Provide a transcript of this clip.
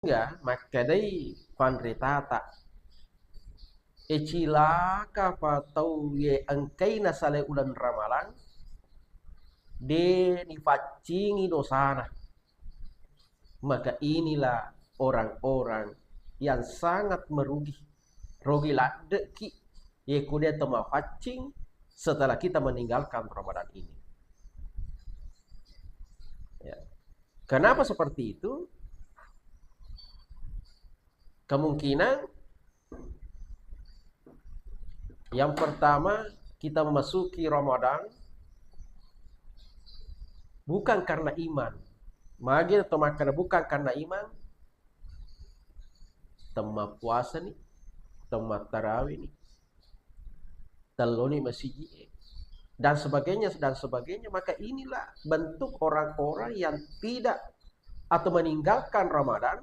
Sehingga maka dai pandritata cilaka patau ye angkai na sale ulan ramalan de difacingi dosana. Maka inilah orang-orang yang sangat merugi. Rugi ladeki ye kudia tema facing setelah kita meninggalkan Ramadan ini. Ya. Kenapa seperti itu? Kemungkinan yang pertama, kita memasuki Ramadan bukan karena iman. Magi atau makan bukan karena iman. Tema puasa nih, tema tarawih nih, teloni masih dan sebagainya, maka inilah bentuk orang-orang yang tidak atau meninggalkan Ramadan